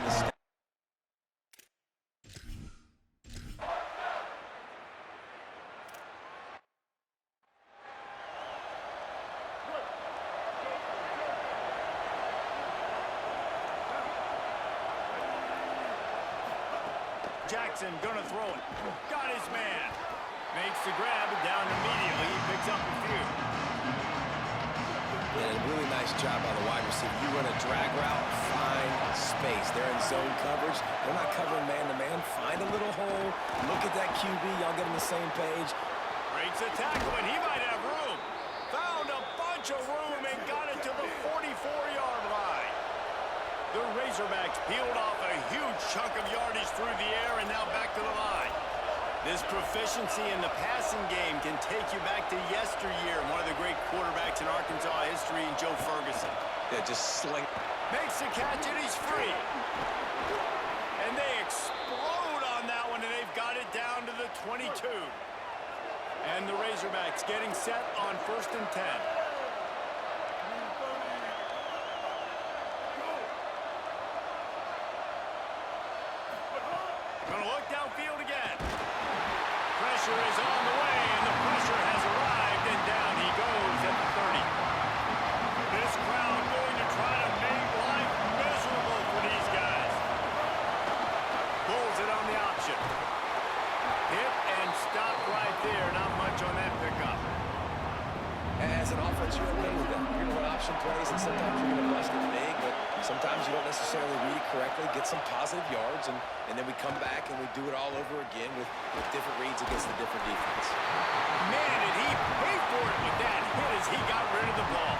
the step. Jackson gonna throw it. Got his man. Makes the grab and down immediately. He picks up a few. And a really nice job by the wide receiver. You run a drag route, find space. They're in zone coverage. They're not covering man-to-man. Find a little hole. Look at that QB. Y'all get on the same page. Breaks a tackle, and he might have room. Found a bunch of room and got it to the 44-yard line. The Razorbacks peeled off a huge chunk of yardage through the air and now back to the line. This proficiency in the passing game can take you back to yesteryear, one of the great quarterbacks in Arkansas history, in Joe Ferguson. Yeah, just sling. Makes the catch, and he's free. And they explode on that one, and they've got it down to the 22. And the Razorbacks getting set on 1st and 10. Gonna look downfield again. Pressure is on the way, and the pressure has arrived, and down he goes at the 30. This crowd going to try to make life miserable for these guys. Pulls it on the option. Hit and stop right there. Not much on that pickup. As an offense, you're okay with that. You're going to run option plays, and sometimes you're going to bust it big, but sometimes you don't necessarily read it correctly, get some positive yards, and then we come back and we do it all over again with different reads against the different defense. Man, did he pay for it with that hit as he got rid of the ball.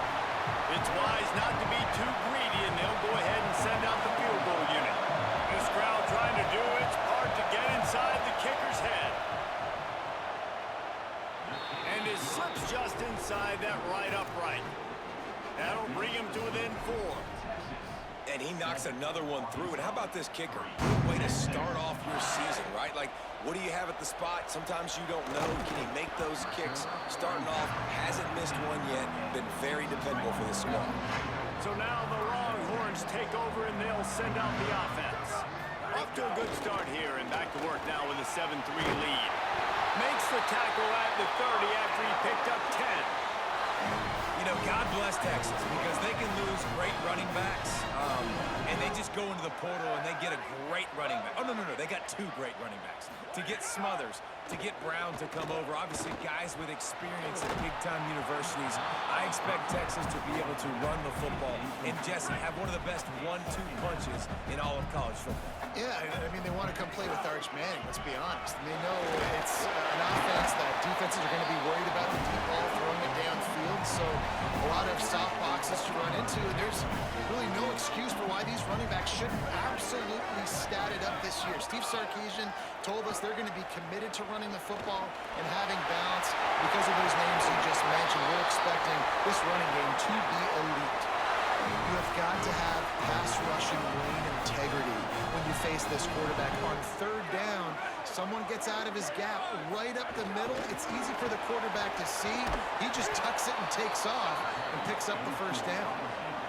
It's wise not to be too greedy, and they'll go ahead and send out the field goal unit. This crowd trying to do its part to get inside the kicker's head. And it slips just inside that right upright. That'll bring him to within 4. And he knocks another one through. And how about this kicker? Good way to start off your season, right? Like, what do you have at the spot? Sometimes you don't know. Can he make those kicks? Starting off, hasn't missed one yet. Been very dependable for this squad. So now the Longhorns take over, and they'll send out the offense. Off to a good start here, and back to work now with a 7-3 lead. Makes the tackle at the 30 after he picked up 10. You know, God bless Texas, because they can lose great running backs, and they just go into the portal and they get a great running back. Oh, no, they got 2 great running backs. To get Smothers, to get Brown to come over, obviously guys with experience at big-time universities. I expect Texas to be able to run the football and, Jesse, have one of the best 1-2 punches in all of college football. Yeah, I mean, they want to come play with Arch Manning, let's be honest. And they know it's an offense that defenses are going to be worried about the deep ball, throwing it downfield. So a lot of soft boxes to run into, and there's really no excuse for why these running backs shouldn't absolutely stat it up this year. Steve Sarkisian told us they're going to be committed to running the football and having balance because of those names you just mentioned. We're expecting this running game to be elite. You have got to have pass rushing lane integrity when you face this quarterback. On 3rd down, someone gets out of his gap right up the middle. It's easy for the quarterback to see. He just tucks it and takes off and picks up the 1st down.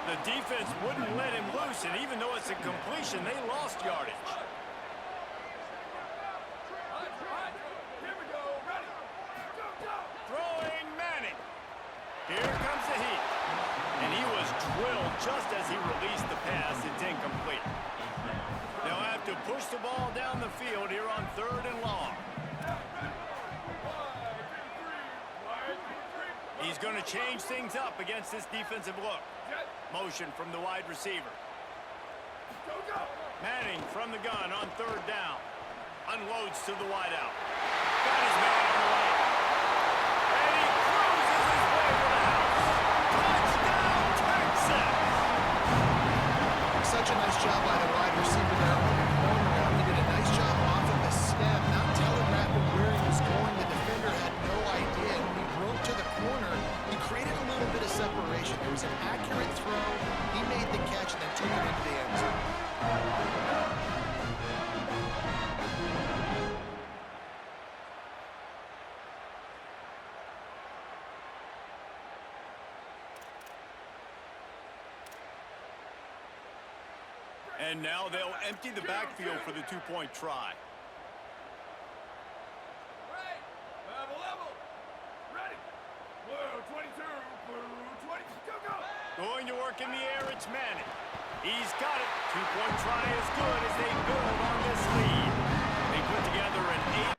The defense wouldn't let him loose, and even though it's a completion, they lost yardage. Throwing Manning. Here comes the heat. And he was drilled just as he released the pass. It's incomplete. They'll have to push the ball down the field here on 3rd and long. He's going to change things up against this defensive look. Motion from the wide receiver. Manning from the gun on 3rd down. Unloads to the wideout. Got his man on the way. And he cruises his way to the house. Touchdown, Texas! Such a nice job by the wide receiver there. He did a nice job off of the stem, not telegraphing where he was going. The defender had no idea. And when he broke to the corner, he created a little bit of separation. There was an accurate throw. He made the catch and then took it into the end zone. And now they'll empty the backfield for the two-point try. Right. Level. Ready. Blue 22. Blue 20. Go. Going to work in the air, it's Manning. He's got it. Two-point try is good as they build on this lead. They put together an 8.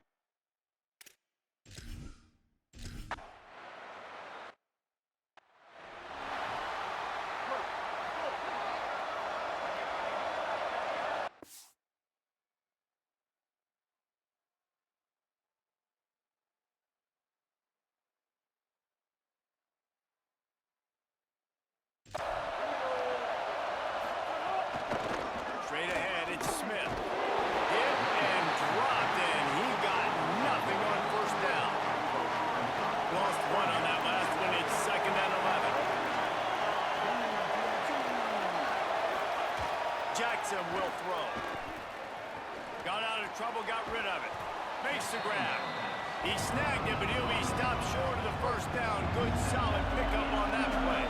Straight ahead, it's Smith. Hit and dropped, and he got nothing on first down. Lost one on that last one. It's 2nd and 11. Jackson will throw. Got out of trouble, got rid of it. Makes the grab. He snagged it, but he'll be stopped short of the first down. Good, solid pickup on that play.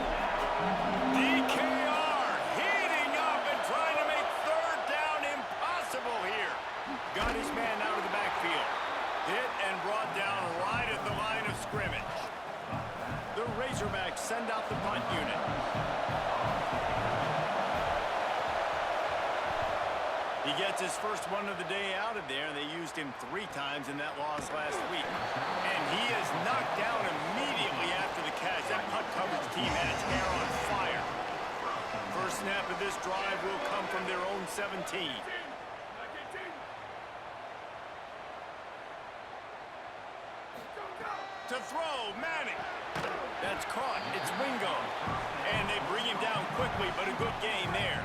DKR heating up and trying to make third down impossible here. Got his man out of the backfield. Hit and brought down right at the line of scrimmage. The Razorbacks send out the punt unit. He gets his first one of the day out of there. They used him 3 times in that loss last week. And he is knocked down immediately after the catch. That punt coverage team had its hair on fire. First snap of this drive will come from their own 17. To throw, Manning. That's caught. It's Wingo. And they bring him down quickly, but a good gain there.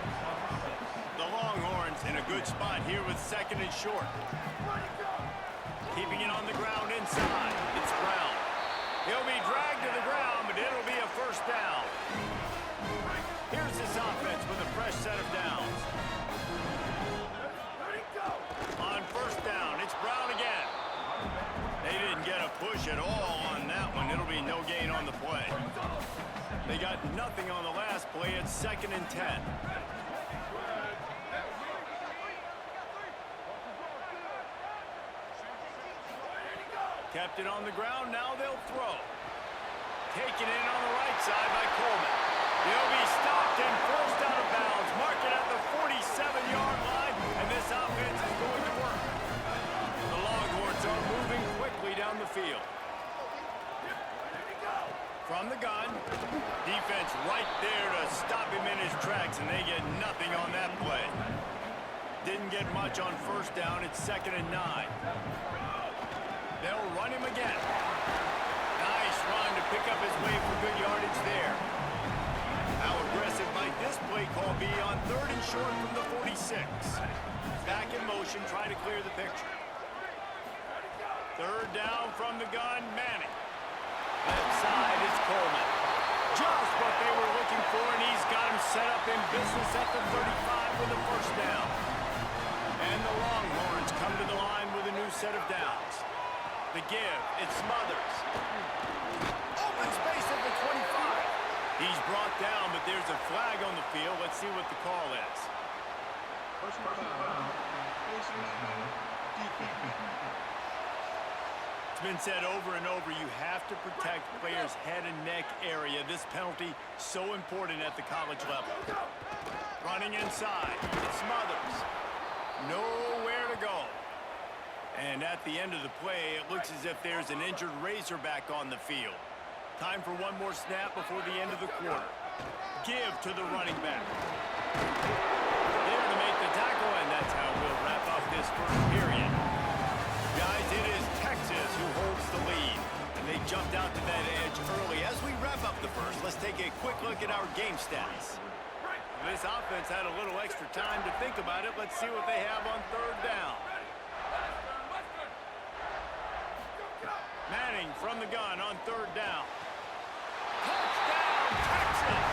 The Longhorns in a good spot here with 2nd and short. Keeping it on the ground inside. It's Brown. He'll be dragged to the ground, but it'll be a first down. Here's this offense with a fresh set of downs. On first down, it's Brown again. They didn't get a push at all on that one. It'll be no gain on the play. They got nothing on the last play. It's 2nd and 10. Kept it on the ground, now they'll throw. Taken in on the right side by Coleman. He'll be stopped and forced out of bounds. Mark it at the 47-yard line, and this offense is going to work. The Longhorns are moving quickly down the field. From the gun, defense right there to stop him in his tracks, and they get nothing on that play. Didn't get much on first down. It's 2nd and 9. They'll run him again. Nice run to pick up his way for good yardage there. How aggressive might this play call be on 3rd and short from the 46? Back in motion, trying to clear the picture. 3rd down from the gun, Manning. Left side is Coleman. Just what they were looking for, and he's got him set up in business at the 35 with a first down. And the Longhorns come to the line with a new set of downs. The give, it's Smothers. Open space at the 25. He's brought down, but there's a flag on the field. Let's see what the call is. It's been said over and over, you have to protect players' head and neck area. This penalty so important at the college level. Running inside, it's Smothers. Nowhere to go. And at the end of the play, it looks as if there's an injured Razorback on the field. Time for one more snap before the end of the quarter. Give to the running back. There to make the tackle, and that's how we'll wrap up this first period. Guys, it is Texas who holds the lead, and they jumped out to that edge early. As we wrap up the first, let's take a quick look at our game stats. This offense had a little extra time to think about it. Let's see what they have on 3rd down. Manning from the gun on 3rd down. Touchdown, Texas!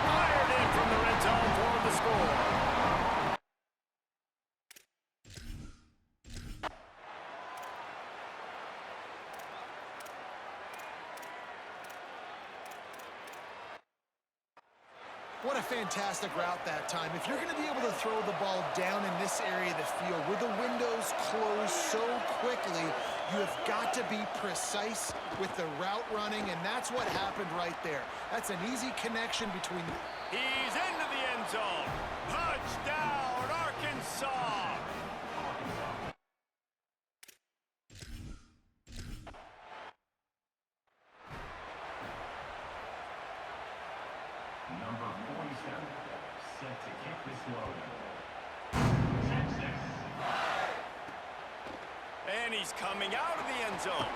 Fired in from the red zone for the score. What a fantastic route that time. If you're going to be able to throw the ball down in this area of the field where the windows close so quickly, you have got to be precise with the route running, and that's what happened right there. That's an easy connection between... He's into the end zone. Touchdown, Arkansas! Number 47, set to kick this one. And he's coming out of the end zone.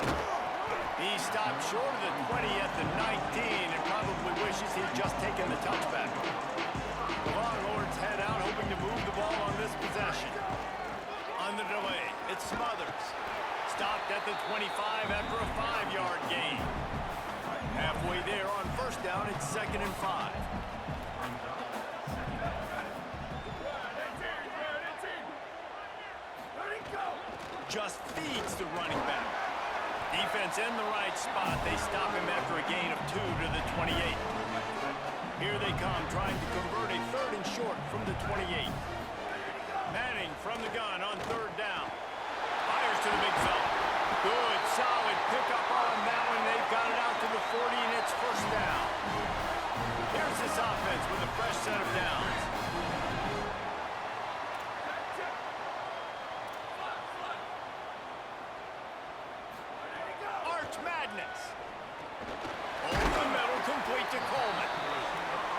He stopped short of the 20 at the 19 and probably wishes he'd just taken the touchback. The Longhorns head out hoping to move the ball on this possession. On the delay, it's Smothers. Stopped at the 25 after a 5-yard gain. Halfway there on first down, it's 2nd and 5. Just feeds the running back. Defense in the right spot. They stop him after a gain of 2 to the 28. Here they come, trying to convert a 3rd and short from the 28. Manning from the gun on 3rd down. Fires to the big zone. Good, solid pickup on that one. They've got it out to the 40, and it's 1st down. Here's this offense with a fresh set of downs. Arch Madness. Over the middle, complete to Coleman.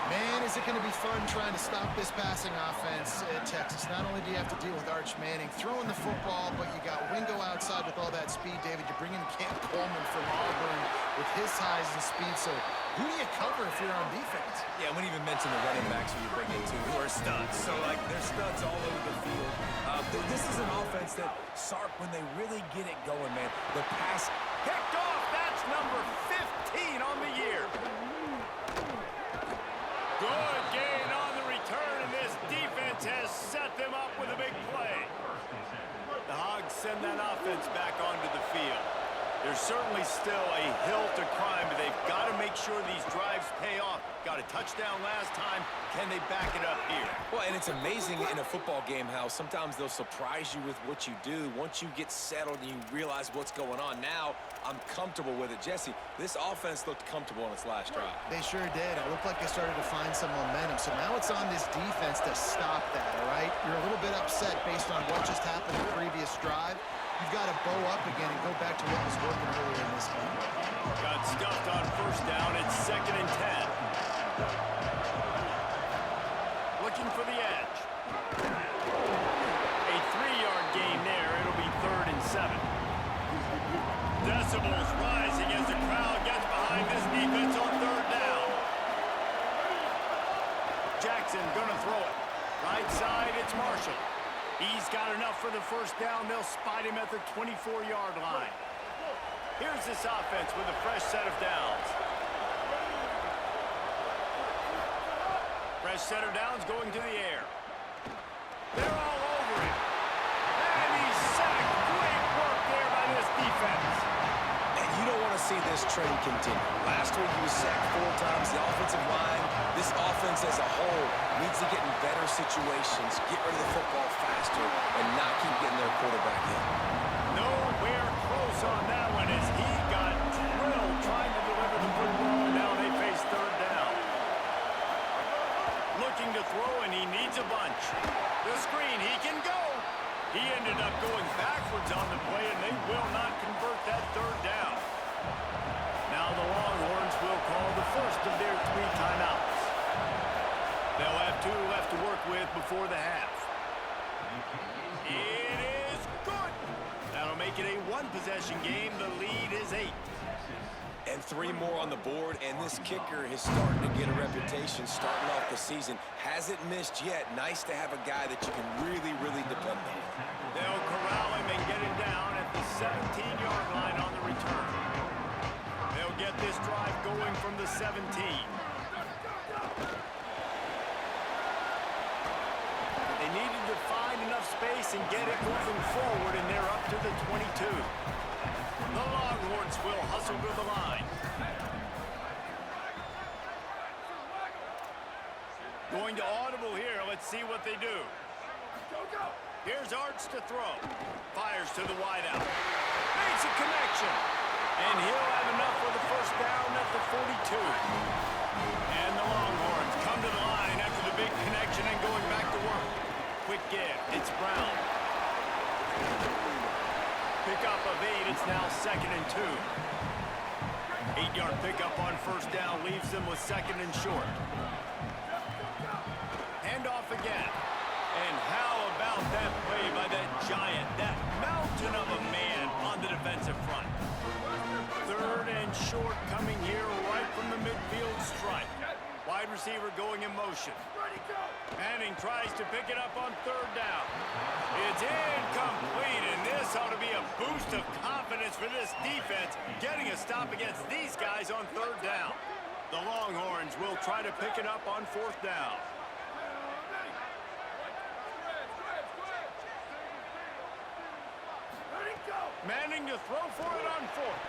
Man, is it going to be fun trying to stop this passing offense at Texas. Not only do you have to deal with Arch Manning throwing the football, but you got Wingo outside with all that speed, David. You bring in Cam Coleman from Auburn with his size and speed. So who do you cover if you're on defense? Yeah, we didn't even mention the running backs who you bring in, too, who are studs. So, like, they're studs all over the field. This is an offense that, Sark, when they really get it going, man, the pass... Picked off. That's number 15 on the year. Good gain on the return, and this defense has set them up with a big play. The Hogs send that offense back onto the field. There's certainly still a hill to climb, but they've got to make sure these drives pay off. Got a touchdown last time. Can they back it up here? Well, and it's amazing in a football game how sometimes they'll surprise you with what you do. Once you get settled and you realize what's going on, now I'm comfortable with it. Jesse, this offense looked comfortable on its last drive. They sure did. It looked like they started to find some momentum. So now it's on this defense to stop that, all right? You're a little bit upset based on what just happened the previous drive. You've got to bow up again and go back to what was working earlier in this game. Got stuffed on 1st down. It's 2nd and 10. Looking for the edge. A 3-yard gain there. It'll be 3rd and 7. Decibels rising as the crowd gets behind this defense on 3rd down. Jackson gonna throw it. Right side, it's Marshall. He's got enough for the 1st down. They'll spot him at the 24-yard line. Here's this offense with a fresh set of downs. Fresh set of downs going to the air. They're all over him. And he's sacked. Great work there by this defense. And you don't want to see this trend continue. Last week he was sacked 4 times. The offensive line, this offense as a whole, needs to get in better situations, get rid of the football faster, and not keep getting their quarterback in. Nowhere close on that one as he got drilled trying to deliver the football. Now they face 3rd down. Looking to throw, and he needs a bunch. The screen, he can go. He ended up going backwards on the play, and they will not convert that 3rd down. Now the Longhorns will call the first of their 3 timeouts. They'll have 2 left to work with before the half. It is good. That'll make it a 1-possession game. The lead is 8. And 3 more on the board, and this kicker is starting to get a reputation starting off the season. Hasn't missed yet. Nice to have a guy that you can really, really depend on. They'll corral him and get him down at the 17-yard line on the return. They'll get this drive going from the 17. They needed to find enough space and get it moving forward, and they're up to the 22. The Longhorns will hustle to the line. going to audible here. Let's see what they do. Go, go. Here's Arch to throw. Fires to the wideout. Makes a connection. And he'll have enough for the first down at the 42. And the Longhorns come to the line after the big connection and going back to work. Quick give. It's Brown. Pickup of 8. It's now 2nd and 2. 8-yard pickup on first down leaves them with 2nd and short. Handoff again. And how about that play by that giant, that mountain of a man on the defensive front? 3rd and short coming here right from the midfield stripe. Wide receiver going in motion. Manning tries to pick it up on 3rd down. It's incomplete, and this ought to be a boost of confidence for this defense, getting a stop against these guys on 3rd down. The Longhorns will try to pick it up on 4th down. Manning to throw for it on 4th.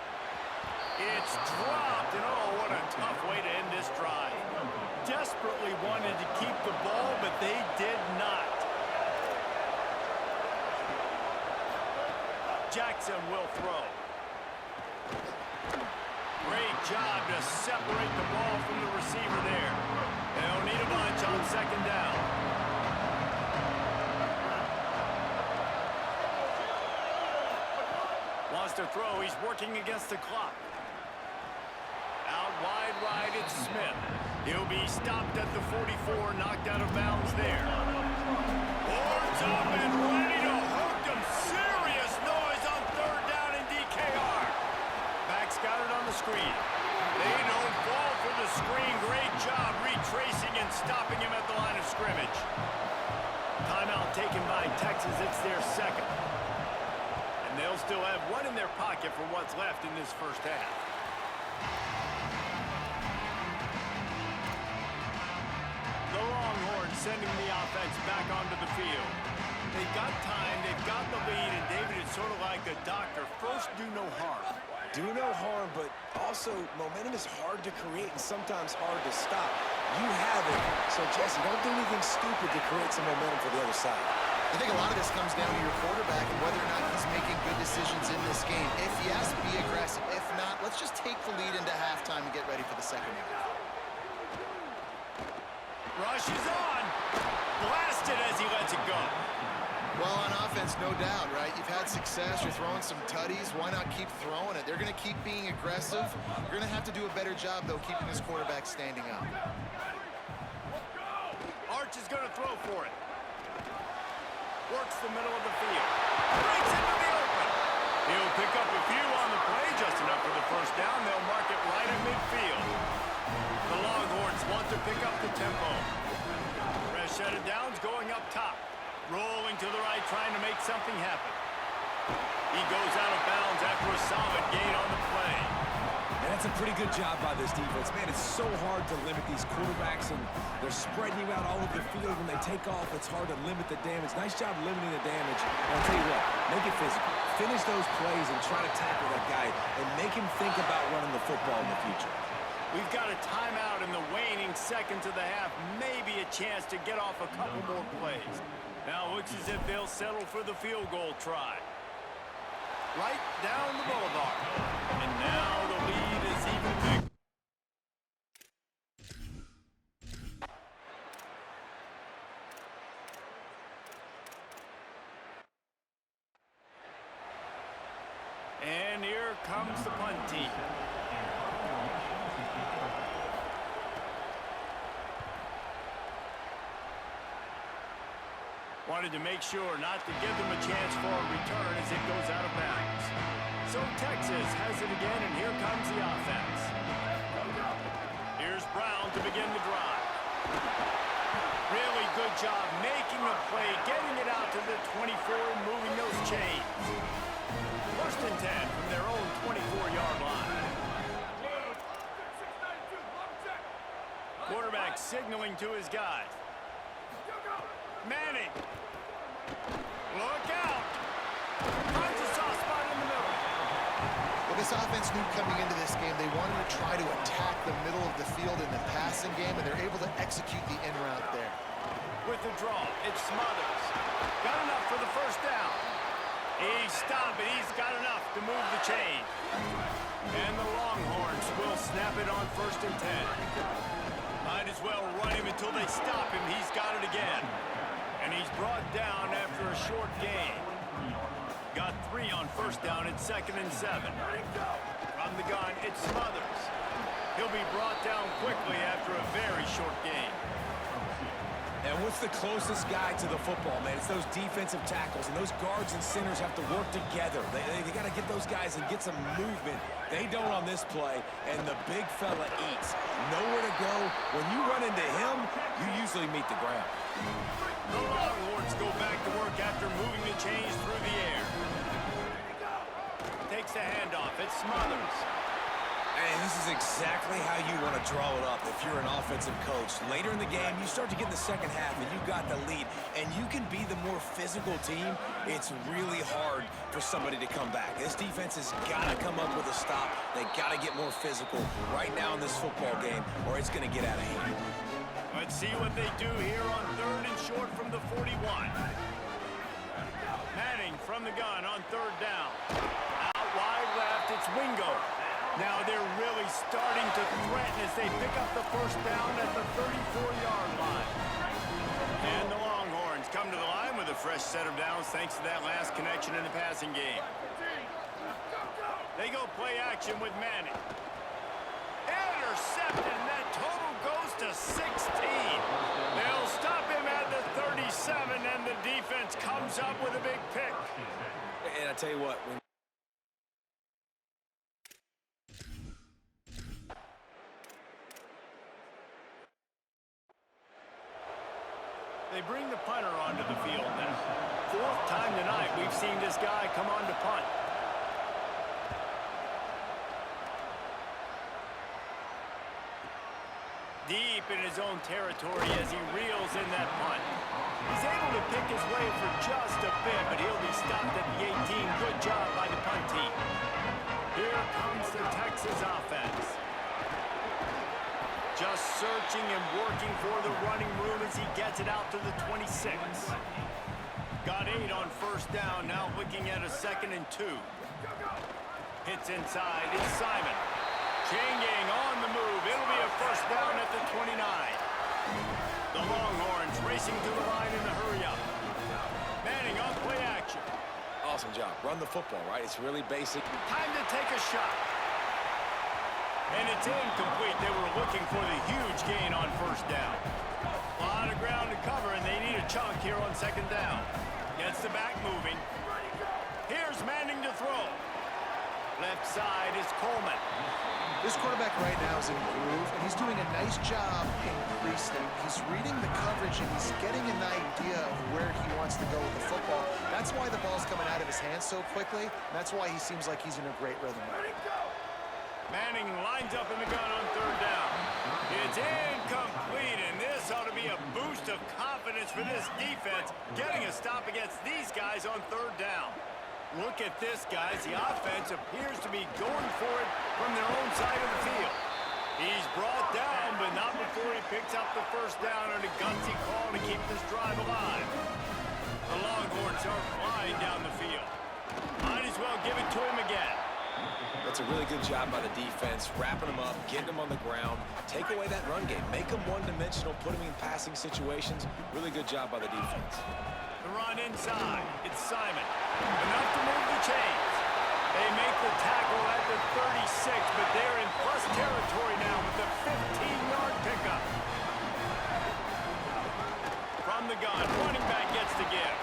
It's dropped, and oh, what a tough way to end this drive. Desperately wanted to keep the ball, but they did not. Jackson will throw. Great job to separate the ball from the receiver there. They'll need a bunch on 2nd down. Wants to throw. He's working against the clock. Out wide right, it's Smith. He'll be stopped at the 44, knocked out of bounds there. Horns up and ready to hook him. Serious noise on 3rd down in DKR. Back's got it on the screen. They don't fall for the screen. Great job retracing and stopping him at the line of scrimmage. Timeout taken by Texas. It's their 2nd. And they'll still have one in their pocket for what's left in this first half. The Longhorns sending the offense back onto the field. They've got time, they've got the lead, and David is sort of like the doctor. First, do no harm. Do no harm, but also momentum is hard to create and sometimes hard to stop. You have it, so Jesse, don't do anything stupid to create some momentum for the other side. I think a lot of this comes down to your quarterback and whether or not he's making good decisions in this game. If yes, be aggressive. If not, let's just take the lead into halftime and get ready for the second half. Rush is on. Blasted as he lets it go. Well, on offense, no doubt, right? You've had success. You're throwing some tutties. Why not keep throwing it? They're going to keep being aggressive. You're going to have to do a better job, though, keeping this quarterback standing up. Arch is going to throw for it. Works the middle of the field. Breaks into the open. He'll pick up a few on the play, just enough for the first down. They'll mark it right at midfield. The Longhorns want to pick up the tempo. Fresh set of downs going up top. Rolling to the right, trying to make something happen. He goes out of bounds after a solid gain on the play. And that's a pretty good job by this defense. Man, it's so hard to limit these quarterbacks, and they're spreading you out all over the field. When they take off, it's hard to limit the damage. Nice job limiting the damage. And I'll tell you what, make it physical. Finish those plays and try to tackle that guy and make him think about running the football in the future. We've got a timeout in the waning seconds of the half. Maybe a chance to get off a couple more plays. Now it looks as if they'll settle for the field goal try. Right down the boulevard. And now the lead is even bigger. And here comes the punt team. Wanted to make sure not to give them a chance for a return as it goes out of bounds. So Texas has it again, and here comes the offense. Here's Brown to begin the drive. Really good job making a play, getting it out to the 24, and moving those chains. 1st and 10 from their own 24-yard line. Quarterback signaling to his guys. Manning. Look out. Finds a soft spot in the middle. Well, this This offense knew coming into this game they wanted to try to attack the middle of the field in the passing game, and they're able to execute the in route there. With the draw, it's Smothers. Got enough for the first down. He's stopping. He's got enough to move the chain. And the Longhorns will snap it on 1st and 10. Might as well run him until they stop him. He's got it again. And he's brought down after a short gain. Got 3 on 1st down at 2nd and 7. From the gun, it's Smothers. He'll be brought down quickly after a very short gain. And what's the closest guy to the football, man? It's those defensive tackles, and those guards and centers have to work together. They got to get those guys and get some movement. They don't on this play, and the big fella eats. Nowhere to go. When you run into him, you usually meet the ground. The Longhorns go back to work after moving the chains through the air. Takes the handoff. It's Smothers. And this is exactly how you want to draw it up if you're an offensive coach. Later in the game, you start to get in the second half, and you got the lead, and you can be the more physical team. It's really hard for somebody to come back. This defense has got to come up with a stop. They got to get more physical right now in this football game, or it's going to get out of hand. Let's see what they do here on 3rd and short from the 41. Manning from the gun on 3rd down. Out wide left, it's Wingo. Now they're really starting to threaten as they pick up the 1st down at the 34-yard line. And the Longhorns come to the line with a fresh set of downs thanks to that last connection in the passing game. They go play action with Manning. Intercepted, and that total goes to 16. They'll stop him at the 37, and the defense comes up with a big pick. And I tell you what, They bring the punter onto the field now. 4th time tonight we've seen this guy come on to punt. Deep in his own territory as he reels in that punt. He's able to pick his way for just a bit, but he'll be stopped at the 18. Good job by the punt team. Here comes the Texas offense. Just searching and working for the running room as he gets it out to the 26. Got 8 on 1st down, now looking at a 2nd and 2. Hits inside, it's Simon. Chain gang on the move, it'll be a 1st down at the 29. The Longhorns racing to the line in the hurry-up. Manning on play action. awesome job. Run the football, right? It's really basic. Time to take a shot. And it's incomplete. They were looking for the huge gain on 1st down. A lot of ground to cover, and they need a chunk here on 2nd down. Gets the back moving. Here's Manning to throw. Left side is Coleman. This quarterback right now is in groove, and he's doing a nice job increasing. He's reading the coverage, and he's getting an idea of where he wants to go with the football. That's why the ball's coming out of his hands so quickly. And that's why he seems like he's in a great rhythm. Manning lines up in the gun on 3rd down. It's incomplete, and this ought to be a boost of confidence for this defense, getting a stop against these guys on 3rd down. Look at this, guys. The offense appears to be going for it from their own side of the field. He's brought down, but not before he picks up the 1st down on a gutsy call to keep this drive alive. The Longhorns are flying down the field. Might as well give it to him again. That's a really good job by the defense, wrapping them up, getting them on the ground, take away that run game, make them one-dimensional, put them in passing situations. Really good job by the defense. The run inside. It's Simon. Enough to move the chains. They make the tackle at the 36, but they're in plus territory now with the 15-yard pickup. From the gun, running back gets the give.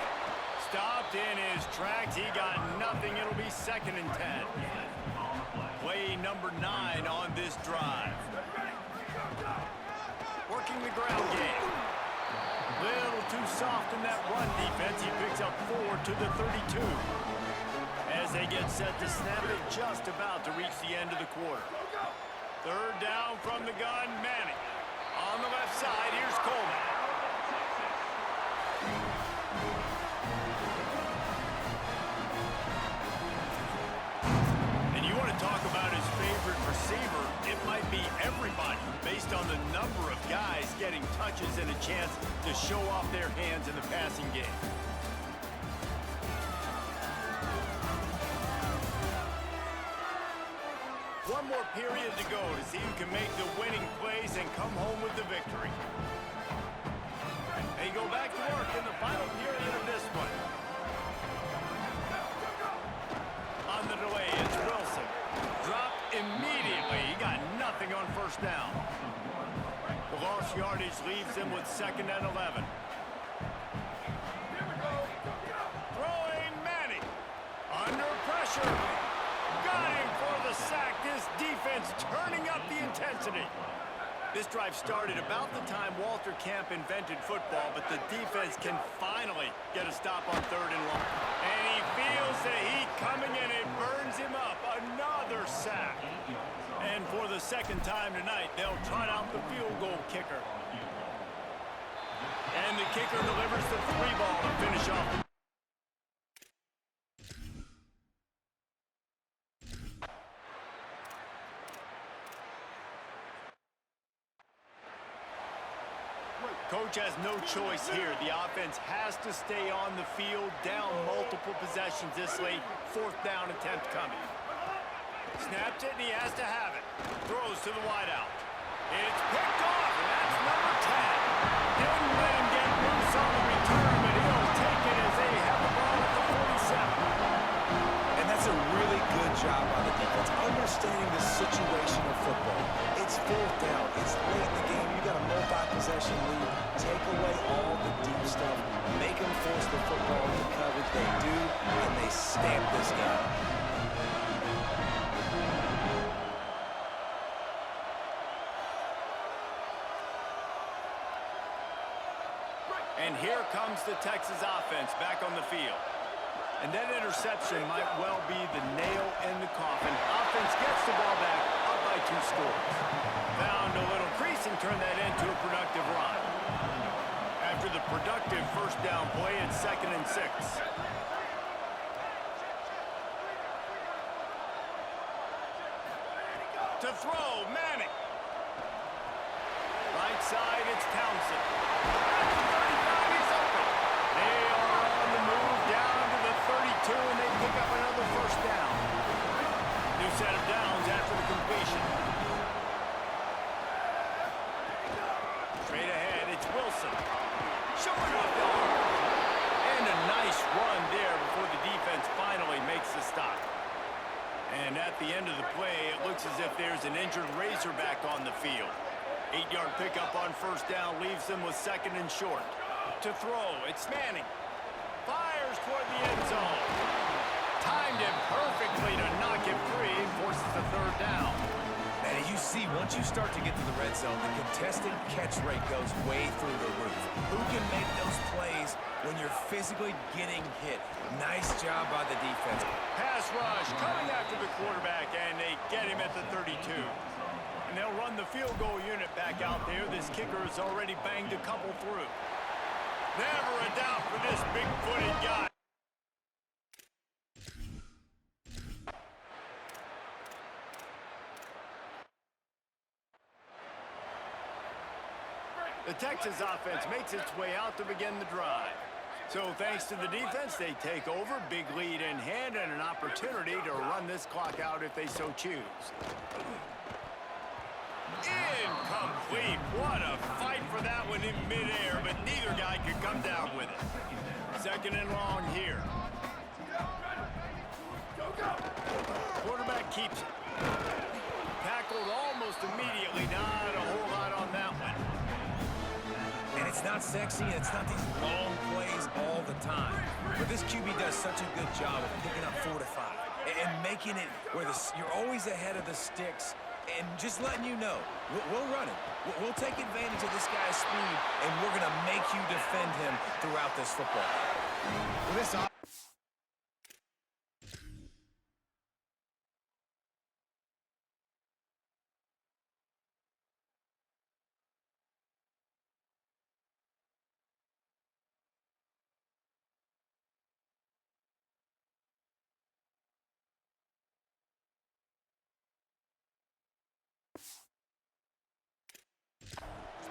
Stopped in his tracks. He got nothing. It'll be 2nd and 10. Play number 9 on this drive. Working the ground game. Little too soft in that run defense. He picks up 4 to the 32. As they get set to snap it, just about to reach the end of the quarter. 3rd down from the gun, Manning. On the left side, here's Coleman. And you want to talk receiver, it might be everybody based on the number of guys getting touches and a chance to show off their hands in the passing game. One more period to go to see who can make the winning plays and come home with the victory. They go back to work in the final period of this one. On the delay, it's Wilson. Dropped immediately. He got nothing on first down. The lost yardage leaves him with 2nd and 11. Throwing Manning. Under pressure. Got him for the sack. This defense turning up the intensity. This drive started about the time Walter Camp invented football, but the defense can finally get a stop on 3rd and long. And he feels the heat coming in. It burns him up. Another sack. And for the 2nd time tonight, they'll trot out the field goal kicker. And the kicker delivers the 3-ball to finish off the Coach has no choice here. The offense has to stay on the field, down multiple possessions this late. 4th down attempt coming. Snaps it, and he has to have it. Throws to the wideout. It's picked off, and that's number 10. Didn't let him get loose on the return, but he'll take it as they have the ball at the 47. And that's a really good job by the defense, understanding the situation of football. It's 4th down. It's late in the game. You got a multi-possession lead. Take away all the deep stuff. Make them force the football into coverage. They do, and they stamp this game. And here comes the Texas offense back on the field. And that interception might well be the nail in the coffin. Offense gets the ball back, up by 2 scores. Found a little crease and turned that into a productive run. After the productive 1st down play, it's 2nd and 6. To throw, Manning. Right side, it's Townsend. At the 35, he's open. They are on the move down to the 32, and they pick up another 1st down. New set of downs after the completion. Straight ahead, it's Wilson. Showing off the arm. And a nice run there before the defense finally makes the stop. And at the end of the play, it looks as if there's an injured Razorback on the field. 8-yard pickup on 1st down leaves them with 2nd and short. To throw, it's Manning. Fires toward the end zone. Timed him perfectly to knock him free and forces the 3rd down. And as you see, once you start to get to the red zone, the contested catch rate goes way through the roof. Who can make those plays when you're physically getting hit? Nice job by the defense. Pass rush coming after the quarterback, and they get him at the 32. And they'll run the field goal unit back out there. This kicker has already banged a couple through. Never a doubt for this big-footed guy. The Texas offense makes its way out to begin the drive. So thanks to the defense, they take over, big lead in hand, and an opportunity to run this clock out if they so choose. Incomplete. What a fight for that one in midair, but neither guy could come down with it. 2nd and long here. Quarterback keeps it. Tackled almost immediately. Not a whole lot on that one. And it's not sexy, and it's not these long plays all the time. But this QB does such a good job of picking up 4 to 5 and making it where you're always ahead of the sticks and just letting you know, we'll run it. We'll take advantage of this guy's speed, and we're going to make you defend him throughout this football. Well, this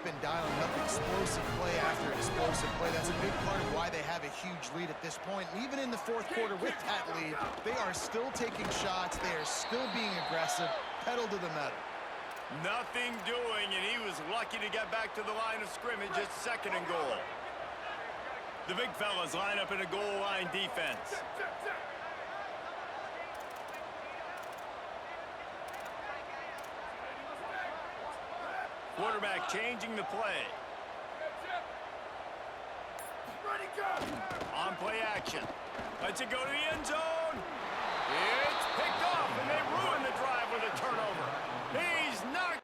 been dialing up explosive play after explosive play. That's a big part of why they have a huge lead at this point. And even in the fourth quarter with that lead, they are still taking shots. They are still being aggressive, pedal to the metal. Nothing doing, and he was lucky to get back to the line of scrimmage at 2nd and goal. The big fellas line up in a goal line defense. Quarterback changing the play. On play action. Lets it go to the end zone. It's picked off, and they ruin the drive with a turnover. He's knocked.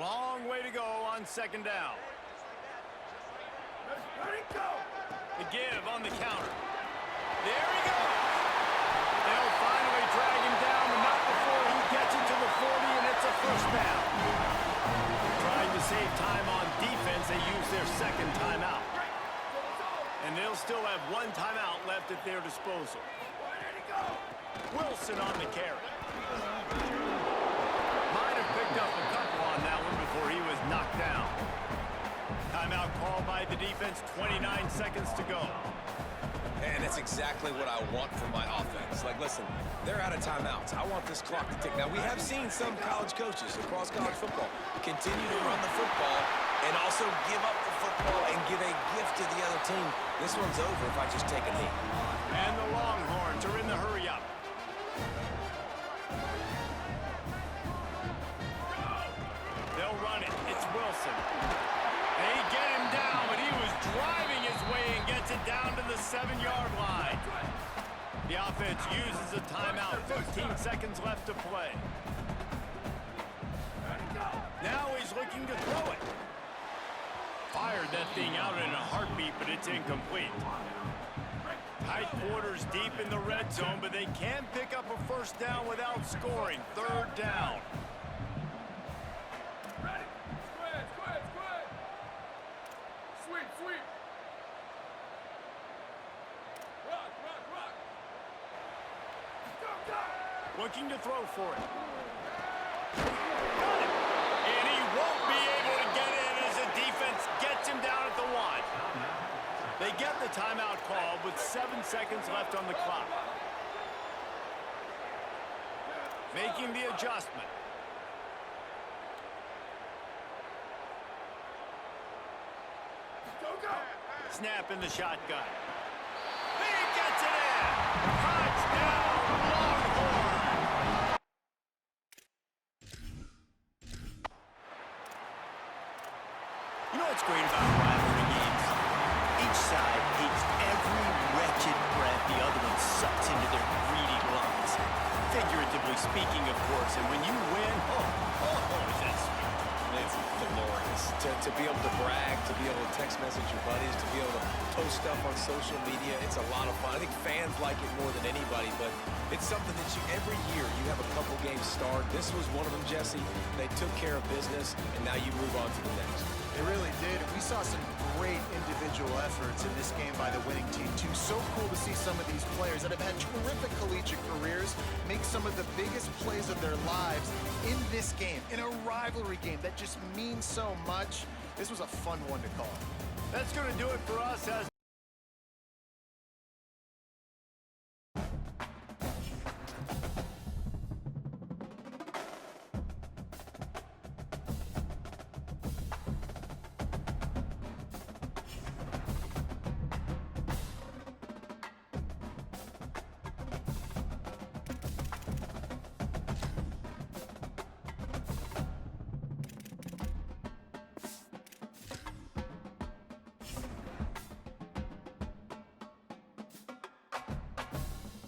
Long way to go on 2nd down. The give on the counter. There he goes. They'll finally drag him down, but not before he gets into the 40, and it's a first down. Trying to save time on defense, they use their 2nd timeout. And they'll still have 1 timeout left at their disposal. Wilson on the carry. Might have picked up a couple on that one before he was knocked down. Timeout called by the defense, 29 seconds to go. And that's exactly what I want from my offense. Like, listen, they're out of timeouts. I want this clock to tick. Now, we have seen some college coaches across college football continue to run the football and also give up the football and give a gift to the other team. This one's over if I just take a knee. And the Longhorns are in the hurry-up. They'll run it. It's Wilson. They get him down, but he was driving his way and gets it down to the 7-yard line. The offense uses a timeout. 15 seconds left to play. Now he's looking to throw it. Fired that thing out in a heartbeat, but it's incomplete. Tight quarters deep in the red zone, but they can pick up a first down without scoring. 3rd down. Looking to throw for it. Got it. And he won't be able to get in as the defense gets him down at the 1. They get the timeout called with 7 seconds left on the clock. Making the adjustment. Snap in the shotgun. He gets it in. Touchdown, Longhorn. You know what's great about rivalry games? Each side takes every wretched breath the other one sucks into their greedy lungs. Figuratively speaking, of course, and when you win, is that sweet. It's glorious. To be able to brag, to be able to text message your buddies, to be able to post stuff on social media, it's a lot of fun. I think fans like it more than anybody, but it's something that every year you have a couple games start. This was one of them, Jesse. They took care of business, and now you move on to the next. They really did. We saw some great individual efforts in this game by the winning team, too. So cool to see some of these players that have had terrific collegiate careers make some of the biggest plays of their lives in this game, in a rivalry game that just means so much. This was a fun one to call. That's going to do it for us as